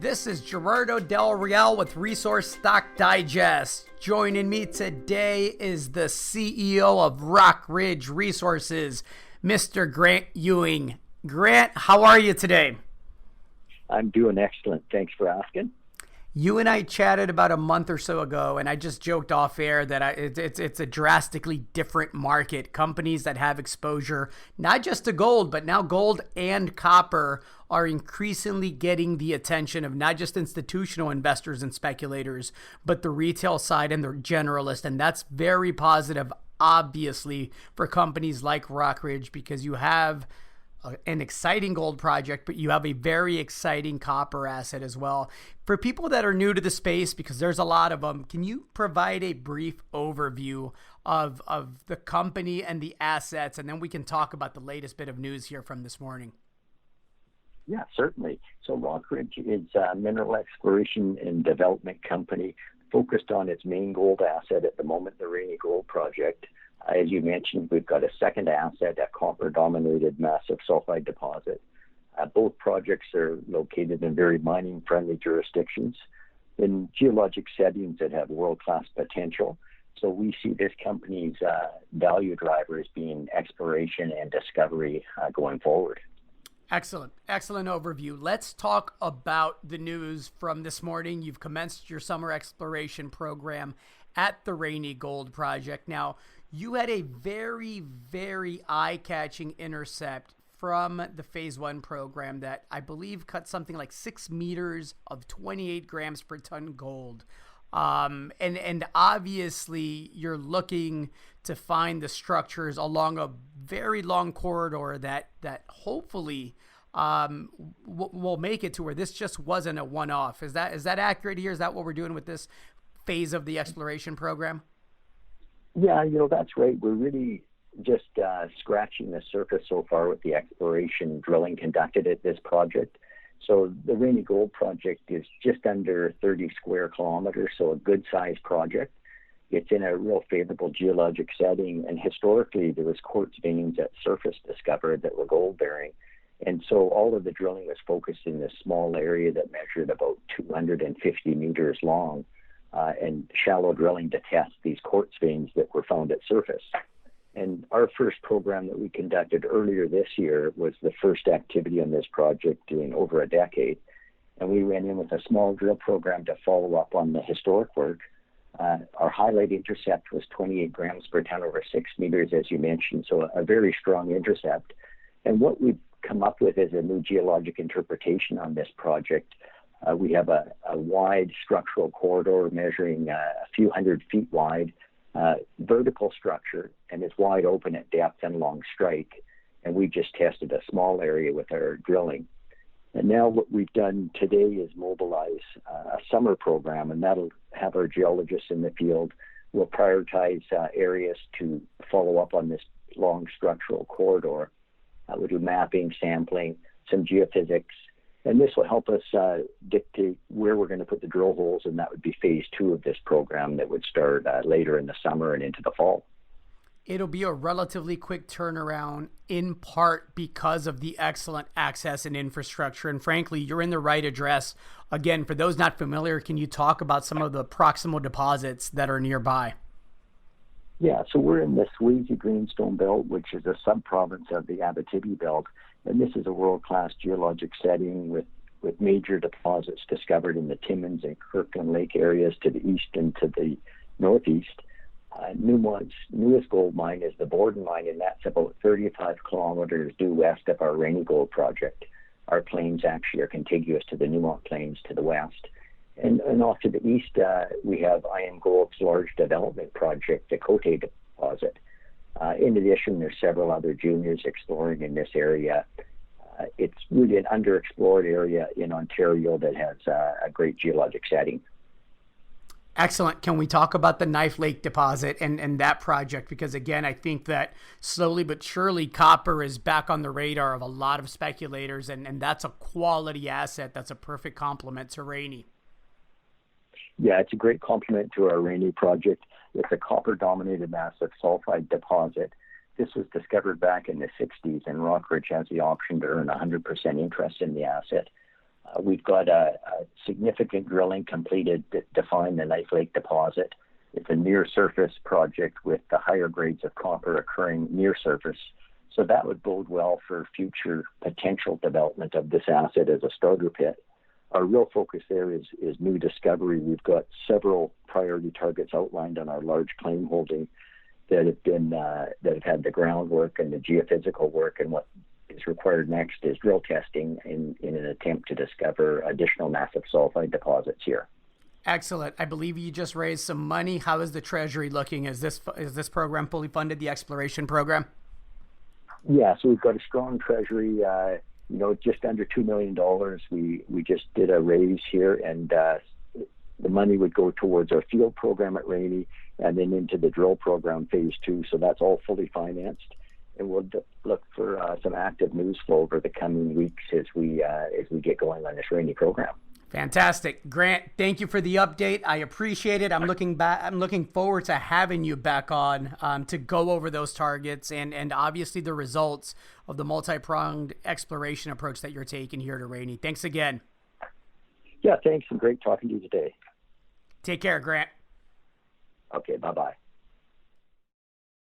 This is Gerardo Del Real with Resource Stock Digest. Joining me today is the CEO of Rockridge Resources, Mr. Grant Ewing. Grant, how are you today? I'm doing excellent. Thanks for asking. You and I chatted about a month or so ago, and I just joked off air that it's a drastically different market. Companies that have exposure, not just to gold, but now gold and copper are increasingly getting the attention of not just institutional investors and speculators, but the retail side and the generalist. And that's very positive, obviously, for companies like Rockridge, because you have an exciting gold project, but you have a very exciting copper asset as well. For people that are new to the space, because there's a lot of them, can you provide a brief overview of the company and the assets, and then we can talk about the latest bit of news here from this morning? Yeah, certainly. So Rockridge is a mineral exploration and development company focused on its main gold asset at the moment, the Rainy Gold Project. As you mentioned, we've got a second asset, a copper-dominated massive sulfide deposit. Both projects are located in very mining-friendly jurisdictions in geologic settings that have world-class potential. So we see this company's value drivers being exploration and discovery going forward. Excellent overview. Let's talk about the news from this morning. You've commenced your summer exploration program at the Rainy Gold Project. Now, you had a very, very eye-catching intercept from the phase one program that I believe cut something like 6 meters of 28 grams per ton gold. And obviously you're looking to find the structures along a very long corridor that hopefully will make it to where this just wasn't a one-off. Is that accurate here? Is that what we're doing with this phase of the exploration program? Yeah, that's right. We're really just scratching the surface so far with the exploration drilling conducted at this project. So the Rainy Gold Project is just under 30 square kilometers, so a good-sized project. It's in a real favorable geologic setting, and historically there was quartz veins at surface discovered that were gold-bearing. And so all of the drilling was focused in this small area that measured about 250 meters long, and shallow drilling to test these quartz veins that were found at surface. And our first program that we conducted earlier this year was the first activity on this project in over a decade. And we went in with a small drill program to follow up on the historic work. Our highlight intercept was 28 grams per ton over 6 meters, as you mentioned, so a very strong intercept. And what we've come up with is a new geologic interpretation on this project. We have a wide structural corridor measuring a few hundred feet wide, vertical structure, and it's wide open at depth and along strike. And we just tested a small area with our drilling. And now what we've done today is mobilize a summer program, and that'll have our geologists in the field. We'll prioritize areas to follow up on this long structural corridor. We'll do mapping, sampling, some geophysics, and this will help us dictate where we're going to put the drill holes, and that would be phase two of this program that would start later in the summer and into the fall. It'll be a relatively quick turnaround, in part because of the excellent access and infrastructure. And frankly, you're in the right address. Again, for those not familiar, can you talk about some of the proximal deposits that are nearby? Yeah, so we're in the Swayze Greenstone Belt, which is a sub-province of the Abitibi Belt. And this is a world-class geologic setting with major deposits discovered in the Timmins and Kirkland Lake areas to the east and to the northeast. Newmont's newest gold mine is the Borden mine, and that's about 35 kilometers due west of our Rainy Gold Project. Our plains actually are contiguous to the Newmont plains to the west. And off to the east, we have IAMGOLD's large development project, the Cote deposit. In addition, there's several other juniors exploring in this area. It's really an underexplored area in Ontario that has a great geologic setting. Excellent. Can we talk about the Knife Lake deposit and that project? Because again, I think that slowly but surely copper is back on the radar of a lot of speculators, and that's a quality asset. That's a perfect complement to Rainy. Yeah, it's a great complement to our Rainy project. It's a copper-dominated massive sulfide deposit. This was discovered back in the 60s, and Rockridge has the option to earn 100% interest in the asset. We've got a significant drilling completed to define the Knife Lake deposit. It's a near-surface project with the higher grades of copper occurring near surface. So that would bode well for future potential development of this asset as a starter pit. Our real focus there is new discovery. We've got several priority targets outlined on our large claim holding that have had the groundwork and the geophysical work, and what is required next is drill testing in an attempt to discover additional massive sulfide deposits here. Excellent. I believe you just raised some money. How is the Treasury looking? Is this program fully funded, the exploration program? Yeah, so we've got a strong Treasury, just under $2 million. We just did a raise here, and the money would go towards our field program at Rainy and then into the drill program phase 2. So that's all fully financed. And we'll look for some active news flow over the coming weeks as we get going on this Rainy program. Fantastic. Grant, thank you for the update. I appreciate it. I'm looking forward to having you back on to go over those targets and obviously the results of the multi-pronged exploration approach that you're taking here to Rainy. Thanks again. Yeah, thanks, and great talking to you today. Take care, Grant. Okay, bye-bye.